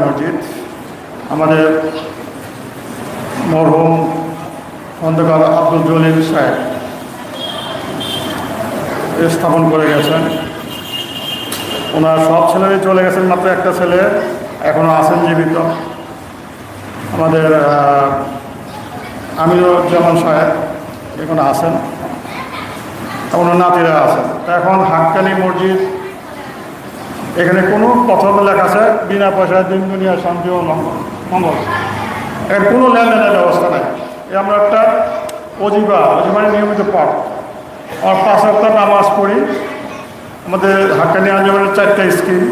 মসজিদ আমাদের মরহুম খন্দকার আব্দুল জলিল সাহেব স্থাপন করে গেছেন। ওনার সব ছেলেরাই চলে গেছেন, মাত্র একটা ছেলে এখনও আছেন জীবিত, আমাদের আমিরুজ্জামান সাহেব এখনো আছেন, ওনার নাতিরা আছেন। এখন হাক্কানি মসজিদ, এখানে কোনো কথা লেখা আছে বিনা পয়সায় দিন দুনিয়া শান্তি ও মঙ্গল, এর কোনো লেনদেনের ব্যবস্থা নাই। আমরা একটা অজিবা মানে নিয়মিত পাঠ আর 5 ওয়াক্ত নামাজ পড়ি। আমাদের হাক্কানি আঞ্জুমানের 4টা স্কিম,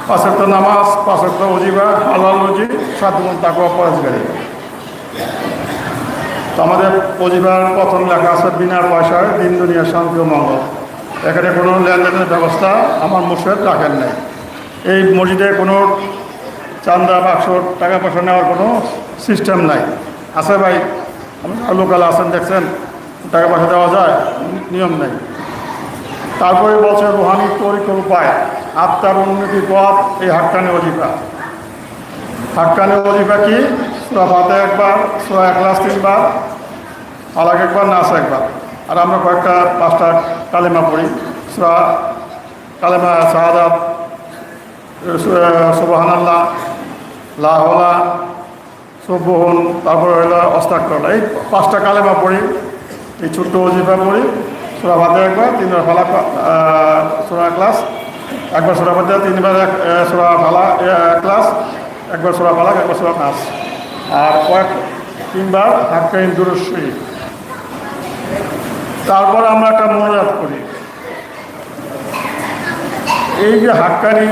5 ওয়াক্ত নামাজ, 5 ওয়াক্ত অজিবা, হালাল রুজি, 7 গুণ তাকওয়া পরহেজগারি। তো আমাদের অজিবার প্রথম লেখা আছে বিনা পয়সায় দিন দুনিয়া শান্তি ও মঙ্গল। এখানে কোনো লেনদেনের ব্যবস্থা আমার মুর্শিদ রাখেন নাই। এই মসজিদে কোনো চান্দা বাক্স টাকা পয়সা নেওয়ার কোনো সিস্টেম নাই। আছে ভাই, লোকাল আছেন দেখছেন, টাকা পয়সা দেওয়া যায়, নিয়ম নেই। তারপরে বলছে রুহানি তরিকার উপায়, আত্মার উন্নতির পথ এই হাক্কানি ওজিফা। হাক্কানি ওজিফা কি? সূরা ফাতিহা একবার, সূরা ইখলাস 3 বার, ফালাক একবার, নাস একবার। আর আমরা কয়েকটা 5টা কালেমা পড়ি, সূরা কালেমা শাহাদাত, সুবহানাল্লাহ, লা হাওলা, সুবহুন, তারপরে হলো আস্তাগফিরুল্লাহ। এই 5টা কালেমা পড়ি, এই ছোট্ট ওজিফা পড়ি। সূরা ফাতিহা একবার, 3 বার ফালাক, সূরা ইখলাস একবার, সূরা ফাতিহা 3 বার, সূরা ফালাক ইখলাস একবার, সূরা ফালাক একবার, সূরা নাস, আর 3 বার হাক্কানি দুরূদ শরীফ। তারপর আমরা একটা মোনাজাত করি। এই যে হাক্কানি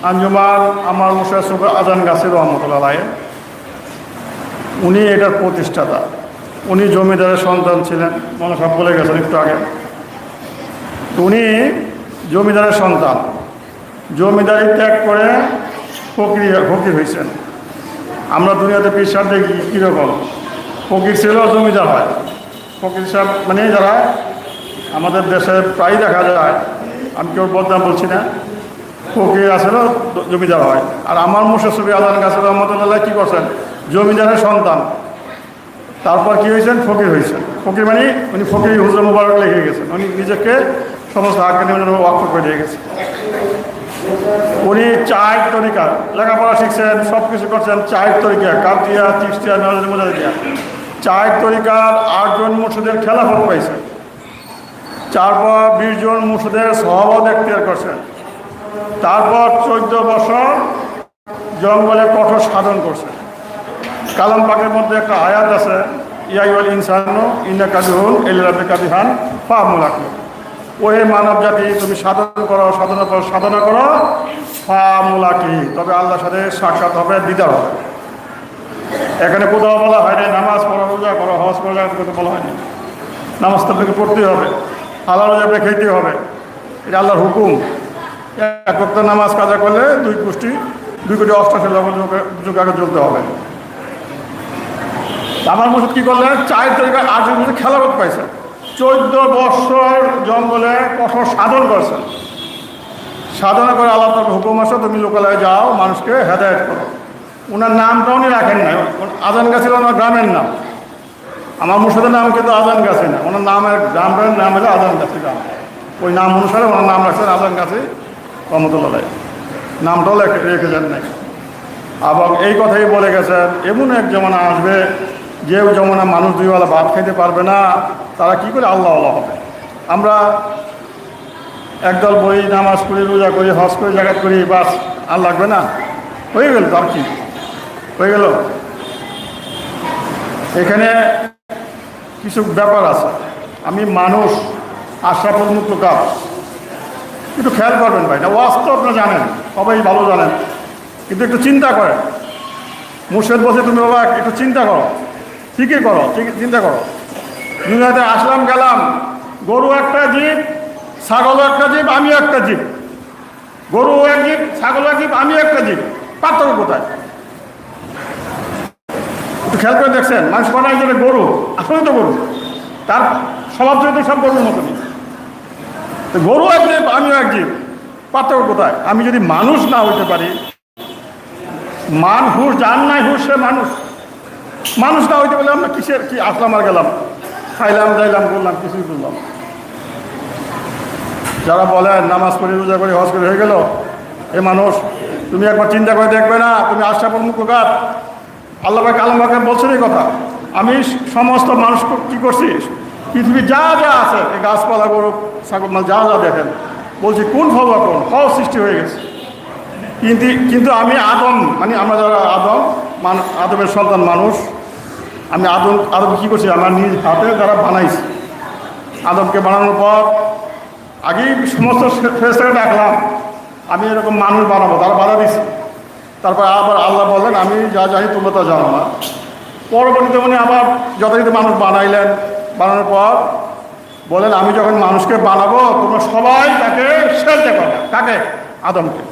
আঞ্জুমান আমার মুর্শিদ সুফি আজান গাছি রহমতুল্লাহ আলাইহি, উনি এটার প্রতিষ্ঠাতা। উনি জমিদারের সন্তান ছিলেন, মনে সব বলে গেছেন একটু আগে। উনি জমিদারের সন্তান, জমিদারি ত্যাগ করে ফকির হয়েছেন। আমরা দুনিয়াতে পীর সাহেব দেখি কীরকম, ফকির ছিল জমিদার হয়। ফকির সাহেব মানে যারা আমাদের দেশে প্রায় দেখা যায়, আমি কেউ বদনাম বলছি না, ফকির আসলে জমিদার হয়। আর আমার মুর্শিদ সুফি আজান গাছি রহমতুল্লাহ কী করছেন? জমিদারের সন্তান, তারপর কী হয়েছেন? ফকির হয়েছেন। ফকির মানে উনি ফকির হুজুর মুবারক লিখে গেছেন, উনি নিজেকে সমস্ত হাক্কানি ওয়াক্ফ করে দিয়ে গেছেন। উনি 4 তরিকা লেখাপড়া শিখছেন, সব কিছু করছেন 4 তরিকা, কাদিয়া, চিশতিয়া, নওয়াজদিয়া। 4 তরিকার 8 জন মুর্শিদের খেলাফত পাইছেন। তারপর 20 জন মুর্শিদের সহবত এখতিয়ার করছেন। তারপর 14 বছর জঙ্গলে কঠোর সাধন করছেন। কালাম পাকের মধ্যে একটা আয়াত আছে, ইয়া আইয়ুহাল ইনসানু ইন্নাকা কাদিহুন ইলা রাব্বিকা কাদিহান ফামুলাকু। ওহে মানব জাতি, তুমি সাধন করো, সাধনা করো, ফামুলাকি, তবে আল্লাহর সাথে সাক্ষাৎ হবে, দিদার হবে। এখানে কোথাও বলা হয়নি নামাজ পড়ো, রোজা করো, হজ করো, কথা বলা হয়নি। নামাজ তাদেরকে পড়তেই হবে, হালাল রোজা খেতেই হবে, এটা আল্লাহর হুকুম। 1 ওয়াক্ত নামাজ কাজা করলে 2 কোটি 88 লক্ষ যুগ আগে চলতে হবে। আমার মুর্শিদ কী করলেন? 4 তরিকা 8 জন মুর্শিদ খেলাফত পাইছে। 14 বছর জঙ্গলে কঠোর সাধন করছেন। সাধনা করে আল্লাহ তাআলার হুকুম আসে, তুমি লোকালয়ে যাও, মানুষকে হেদায়েত করো। ওনার নামটা উনি রাখেন নাই, আজান গাছি ওনার গ্রামের নাম। আমার মুর্শিদের নাম কিন্তু আজান গাছি না, ওনার নামের গ্রামের নাম হলো আজান গাছি গ্রাম। ওই নাম অনুসারে ওনার নাম রাখছেন আজান গাছি রহমতুল্লাহ আলাইহি, নামটাও রেখে যান নাই। এবং এই কথাই বলে গেছেন, এমন এক জমানা আসবে যে জমানা মানুষ 2 বেলা ভাত খেতে পারবে না, তারা কি করে আল্লাহ হবে। আমরা একদল বই, নামাজ করি, রোজা করি, হজ করি, জাকাত করি, বাস আর লাগবে না, হয়ে গেল। তার কি হয়ে গেল? এখানে কিছু ব্যাপার আছে। আমি মানুষ, আশরাফুল মুতলাক, একটু খেয়াল করবেন ভাই, না ওয়াজ তো আপনারা জানেন, সবাই ভালো জানেন, কিন্তু একটু চিন্তা করেন। মুর্শিদ বসে তুমি বাবা একটু চিন্তা করো, ঠিকই করো, চিন্তা করো। দুনিয়াতে আসলাম গেলাম, গরু একটা জীব, ছাগলও একটা জীব, আমিও একটা জীব। গরু এক জীব, ছাগলও এক জীব, আমিও একটা জীব, পার্থক্য কোথায়? একটু খেয়াল করে দেখছেন, মানুষ বানায় যে গরু, আসলে তো গরু, তার স্বভাব চরিত্র সব গরুর মতনই। গরু এক জীব, আমিও এক জীব, পার্থক্য কোথায়? আমি যদি মানুষ না হইতে পারি, মান হুশ যার নাই হুশ সে মানুষ। মানুষ না হইতে বলে আমরা কিসের কি আসলাম আর গেলাম, খাইলাম যাইলাম করলাম, কিছুই করলাম। যারা বলেন নামাজ পড়ে রোজা করে হজ করে হয়ে গেল, এ মানুষ তুমি একবার চিন্তা করে দেখবে না, তুমি আশরাফুল মুখলুকাত আল্লাহ পাক কালাম পাকে বলছেন এই কথা। আমি সমস্ত মানুষ কী করছি, পৃথিবীর যা যা আছে এই গাছপালা গরু ছাগল মাল যা যা দেখেন, বলছি কোন ফল ফল সৃষ্টি হয়ে গেছে। কিন্তু আমি আদম, মানে আমরা যারা আদমের সন্তান মানুষ, আমি আদম কী করছি, আমার নিজ হাতে যারা বানাইছি। আদমকে বানানোর পর আগেই সমস্ত ফেরেশতাকে ডাকলাম, আমি এরকম মানুষ বানাবো, তারা বাধা দিচ্ছে। তারপর আবার আল্লাহ বললেন আমি যা জানি তোমরা তা জানো না। পরবর্তীতে উনি আবার যথারীতি মানুষ বানাইলেন, বানানোর পর বলেন আমি যখন মানুষকে বানাবো তোমরা সবাই তাকে সেজদা করবে। কাকে? আদমকে।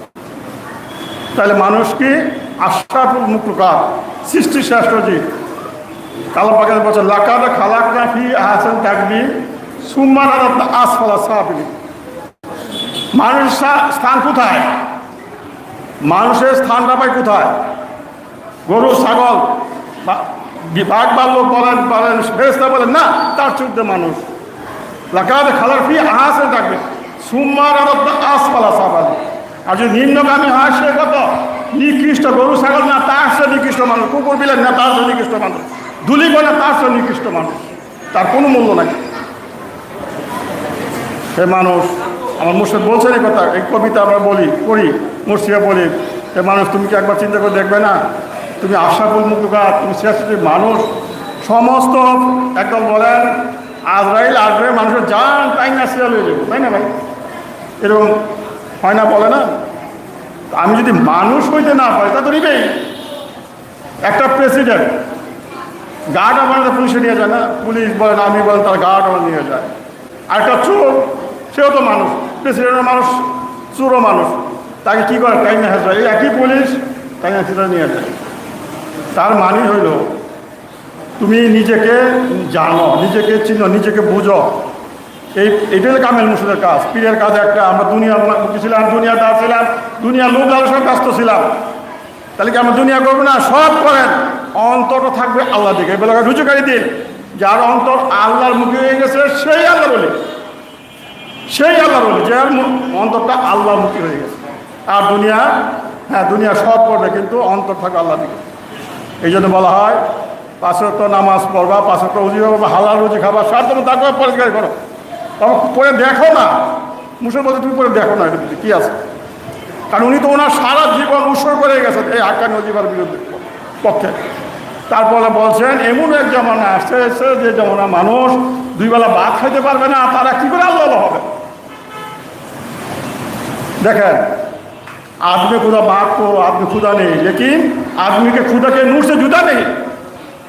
তাহলে মানুষ কি আশরাফুল মুখলুকাত, সৃষ্টির শ্রেষ্ঠ জীব। আল্লাহ পাক বলছেন লাকাদ খালাকনা ফি আহসানি তাকবীর সুম্মা রাদাদনা আসফালা সাফিলিন। মানুষের স্থান কোথায়? মানুষের স্থানটা পায় কোথায়? গরু ছাগল বাঘ বাল্যক বলেন ফেরেশতা বলেন না, তার চুদ্ধে মানুষ। লাকাদ খালাকনা ফি আহসানি তাকবীর সুম্মা রাদাদনা আসফালা সাফিলিন। আর যদি নিম্নগামী হয় সে কত নিকৃষ্ট, গরু ছাগল না তার সে নিকৃষ্ট মানুষ, কুকুর বিলেন না তার সে নিকৃষ্ট মানুষ, ধুলি বলে তার সে নিকৃষ্ট মানুষ, তার কোনো মূল্য নাই। সে মানুষ, আমার মুর্শিদ বলছেন এই কথা, এই কবিতা আমরা পড়ি মুর্শিদে বলি, এ মানুষ তুমি কি একবার চিন্তা করে দেখবে না, তুমি আশরাফুল মুখলুকাত, তুমি শ্রেষ্ঠ মানুষ। সমস্ত একদম বলেন আজরাইল আসবে মানুষের জান তাই না সিরিয়াল হয়ে যাবো, তাই না ভাই? এরকম হয় না, বলে না? আমি যদি মানুষ হইতে না পারি তা তো নিবেই। একটা প্রেসিডেন্ট গার্ড আমার পুলিশে নিয়ে যায় না, পুলিশ বলেন আমি বলেন তার গার্ড আমার নিয়ে যায়। আর একটা চোর, সেও তো মানুষ, প্রেসিডেন্টের মানুষ, চোরও মানুষ, তাকে কী করে টাইম হ্যাজ, এই একই পুলিশ টাইম হ্যাজ নিয়ে যায়। তার মানে হইল তুমি নিজেকে জানো, নিজেকে চিনো, নিজেকে বুঝো। এইটাই কামেল মুর্শিদের কাজ, পীরের কাজ একটা। আমরা দুনিয়া ছিলাম, দুনিয়াদার ছিলাম, দুনিয়া লোক লালসার ব্যস্ত ছিলাম, তাহলে কি আমরা দুনিয়া করবো না? সব করেন, অন্তরটা থাকবে আল্লাহ দিকে। বলে রুজুকারী দিন, যার অন্তর আল্লাহর মুখে হয়ে গেছে সেই আল্লাহ বলে, সেই আল্লাহ বলে, যার অন্তরটা আল্লাহর মুখী হয়ে গেছে। আর দুনিয়া, হ্যাঁ দুনিয়া সব করবে কিন্তু অন্তর থাকবে আল্লাহ দিকে। এই জন্য বলা হয় 5 ওয়াক্ত নামাজ পড়বা, 5 ওয়াক্ত রুজি করবা, হালাল রুজি খাবা, সার তোমার তাকে পরিষ্কার করো। তখন পরে দেখো না, মুসলিম বলতে তুমি পরে দেখো না এটা কী আছে। কারণ উনি তো ওনার সারা জীবন উৎসর্গ করে গেছেন এই হাক্কানি ওজিফার বিরুদ্ধে পক্ষে। তারপরে বলছেন এমন এক জমানা আসছে যে জমানা মানুষ 2 বেলা ভাত খাইতে পারবে না, তারা কী করে আল্লাহ হবে? देखें आदमी खुदा बात को आदमी खुदा नहीं, लेकिन आदमी के खुदा के नूर से जुदा नहीं।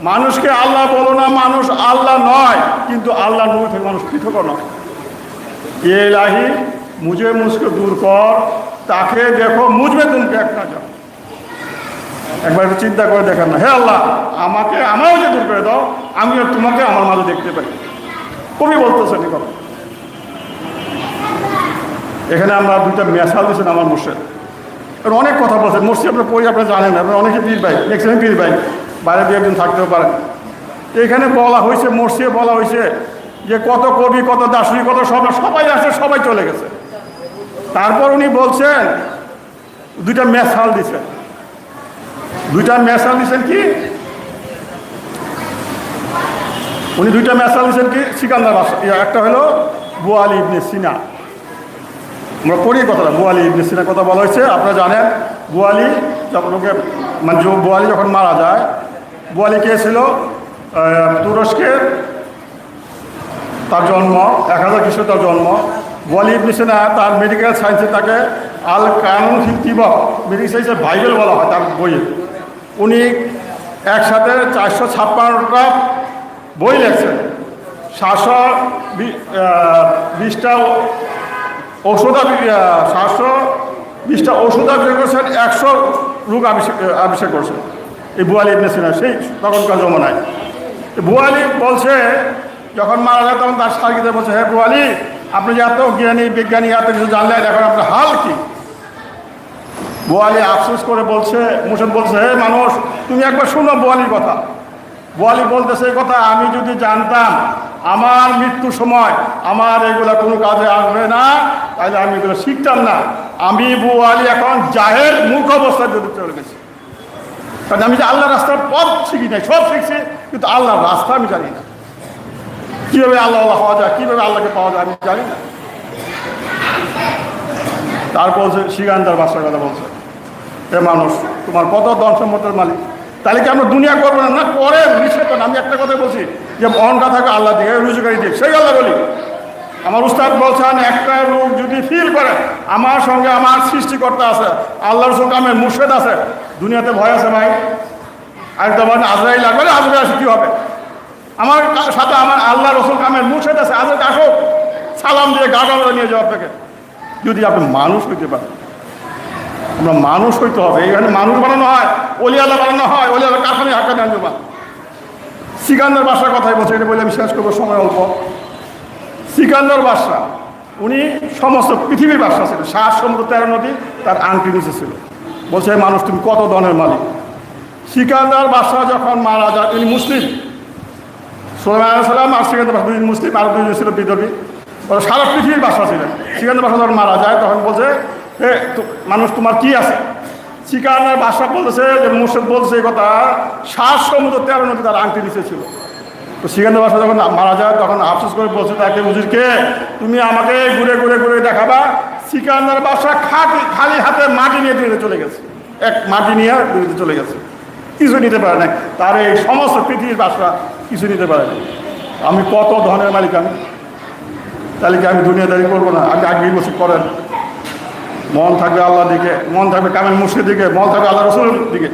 मानुष के आल्लाह बोलो ना, मानुष आल्लाह नय, किंतु आल्लाह नूर থেকে মানুষ পৃথক নয়। ये इलाही मुझे मुझको दूर कर, ताके देखो मुझ में तुम क्या ना जाओ। একবার চিন্তা করে দেখেন না, হে আল্লাহ আমাকে আমারও যে দূর করে দাও, আমিও তোমাকে আমার মাঝে দেখতে পাই। কবি বলতেছেন এই কথা। এখানে আমরা 2টা মেসাল দিয়েছেন আমার মুর্শিদ, অনেক কথা বলছেন। মুর্শিদ আপনার পড়ি আপনারা জানেন, আপনার অনেকে পীর ভাই, ম্যাক্সিমাম পীর ভাই, বাইরে দিয়ে একদিন থাকতেও পারেন। এখানে বলা হয়েছে, মুর্শিদে বলা হয়েছে যে কত কবি, কত দার্শনিক, কত সবাই আসে, সবাই চলে গেছে। তারপর উনি বলছেন 2টা মেসাল দিচ্ছেন। 2টা মেসাল দিচ্ছেন কি? উনি 2টা মেসাল দিচ্ছেন কি? সিকান্দার বাদশা, একটা হলো বুয়ালি ইবনে সিনা। আমরা পড়ি কথাটা, বুয়ালি ইবনে সিনার কথা বলা হয়েছে। আপনারা জানেন বুয়ালি যখন মানে বুয়ালি যখন মারা যায়, বুয়ালি কে ছিল? তুরস্কের, তার জন্ম 1000 খ্রিস্ট তার জন্ম। বুয়ালি ইবনে সিনা তার মেডিকেল সায়েন্সে তাকে আল কানুন ফিল তিবক, মেডিকেল সায়েন্সের বাইবেল বলা হয় তার বইয়ে। উনি একসাথে 456টা বই লেখছেন, 720টা ঔষধ 720টা ঔষধ আবিষ্কার করছেন, 100 রোগ আবিষ্কার করছেন এই বুয়ালি ইবনে সিনা সেই তখনকার জমানায়। বুয়ালি বলছে যখন মারা যায় তখন তার সার্গিতে বলছে, হে বুয়ালি আপনি যে এত জ্ঞানী বিজ্ঞানী, এত কিছু জানলেন, এখন আপনার হাল কি? বোয়ালি আফসোস করে বলছে, মুর্শিদ বলছে, হে মানুষ তুমি একবার শুনো বোয়ালির কথা। বোয়ালি বলতেছে এই কথা, আমি যদি জানতাম আমার মৃত্যুর সময় আমার এগুলা কোনো কাজে আসবে না, তাহলে আমি এগুলো শিখতাম না। আমি বোয়ালি এখন জাহের মূর্খ অবস্থায় যদি চলে গেছি, কারণ আমি যে আল্লাহর রাস্তার পথ শিখি নাই, সব শিখছি কিন্তু আল্লাহর রাস্তা আমি জানি না। কীভাবে আল্লাহ হওয়া যায়, কীভাবে আল্লাহকে পাওয়া যায় আমি জানি না। তারপর বলছে সিকান্দার বাদশার কথা বলছে, এ মানুষ তোমার কত ধন সম্পদের মালিক, তাহলে কি আমরা দুনিয়া করবো না? না করে নিষেধ। আমি একটা কথা বলছি যে অহংকার থাকে আল্লাহ দিকে, রুজুকারি দিক, সেই আল্লাহ বলি। আমার উস্তাদ বলছেন একটা লোক যদি ফিল করে আমার সঙ্গে আমার সৃষ্টিকর্তা আছে, আল্লাহর সঙ্গে আমার মুর্শিদ আছে, দুনিয়াতে ভয় আছে ভাই? আর তোমার আজরাইল লাগবে না, আজরাইল আসে কী হবে? আমার সাথে আমার আল্লাহ রসুল কামের মুর্শিদ আছে, আজরাইল আসো সালাম দিয়ে গাড়া নিয়ে যাও আপনাকে। যদি আপনি মানুষ হইতে পারেন, আমরা মানুষ হইতে হবে। এখানে মানুষ বানানো হয়, অলিয়ালা বানানো হয়, অলিয়ালা কারখানে হাঁকা নেন জমা। সিকান্দার বাদশার কথাই বলছে, এটা বলে আমি শেষ করবো, সময় অল্প। সিকান্দার বাদশা উনি সমস্ত পৃথিবীর বাদশা ছিল, 7 সমুদ্র 13 নদী তার আংটি নিচে ছিল। বলছে মানুষ তুমি কত ধনের মালিক। সিকান্দার বাদশা যখন মারা যায়, তিনি মুসলিম, সুলাইমান আলাইহিস সালাম আর সিকান্দার বাদশা দুজন মুসলিম, আর দুজন ছিল বিধর্মী। সারা পৃথিবীর বাদশা ছিলেন। সিকান্দার বাদশা যখন মারা যায় তখন বলছে, হে মানুষ তোমার কি আছে? সিকান্দার বাদশা বলতেছে যে মুর্শিদ বলছে এই কথা, 7 সমুদ্র 13 নদী তার আংটি নিচে ছিল। তো সিকান্দার বাদশা যখন মারা যায় তখন আফসোস করে বলছে তাকে, হুজুরকে তুমি আমাকে ঘুরে ঘুরে ঘুরে দেখাবা। সিকান্দার বাদশা খালি হাতে মাটি নিয়ে দিতে চলে গেছে, এক মাটি নিয়ে দিতে চলে গেছে, কিছু নিতে পারে না। তার এই সমস্ত পৃথিবীর বাদশা কিছু নিতে পারে না। আমি কত ধনের মালিক আমি, তাহলে কি আমি দুনিয়াদারি করবো না? আমি আগেই বসে করেন, মন থাকবে আল্লাহর দিকে, মন থাকবে কামেল মুর্শিদের দিকে, মন থাকবে আল্লাহ রসুলের দিকে,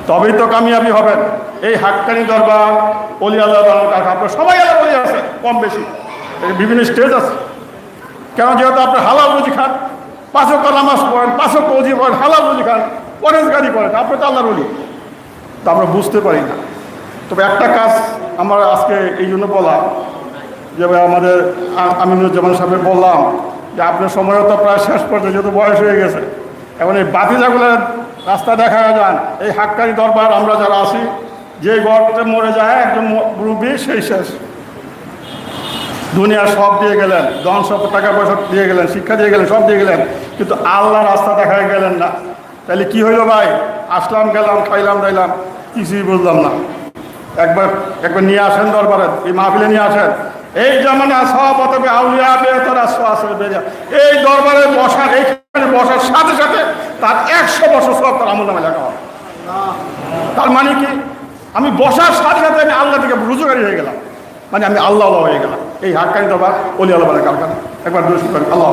তবেই তো কামিয়াবি হবেন। এই হাক্কানি দরবার, অলি আল্লাহ আপনার সবাই আল্লাহ বলি আছে কম বেশি, বিভিন্ন স্টেজ আছে। কেন? যেহেতু আপনি হালাল রুজি খান, 5 ওয়াক্ত নামাজ পড়েন, 5 ওয়াক্ত ওযি করেন, হালাল রুজি খান, পরেজগারি করেন, আপনি তো আল্লাহর ওলি। তা আমরা বুঝতে পারি না। তবে একটা কাজ আমার আজকে এই জন্য বলা, যে আমাদের আমিনুজ্জামান সাহেব বললাম যে আপনার সময়ও তো প্রায় শেষ পর্যায়ে, যেহেতু বয়স হয়ে গেছে, এখন এই বাতিজাগুলোর রাস্তা দেখা যান। এই হাক্কানি দরবার আমরা যারা আছি, যে গড়তে মরে যায় একজন মুরব্বী, সেই শেষ। দুনিয়া সব দিয়ে গেলেন, ধন সম্পদ টাকা পয়সা দিয়ে গেলেন, শিক্ষা দিয়ে গেলেন, সব দিয়ে গেলেন, কিন্তু আল্লাহ রাস্তা দেখা গেলেন না। তাহলে কি হইল ভাই? আসলাম, গেলাম, খাইলাম, দাইলাম, কিছুই বুঝলাম না। একবার নিয়ে আসেন দরবারে, এই মাহফিলে নিয়ে আসেন। এই জামানা সব অতবে আউলিয়া বেতরা আসলে বেজা, এই দরবারে বসার, এইখানে বসার সাথে সাথে তার 100 বছর সব তার আমল নামে লেখা হয়। তার মানে কি? আমি বসার সাথে সাথে আমি আল্লাহ থেকে রুজুকারি হয়ে গেলাম, মানে আমি আল্লাহ হয়ে গেলাম। এই হাক্কানি দরবার অলি আল্লাহ কারখানা। একবার দুরূদ পড়েন, আল্লাহ।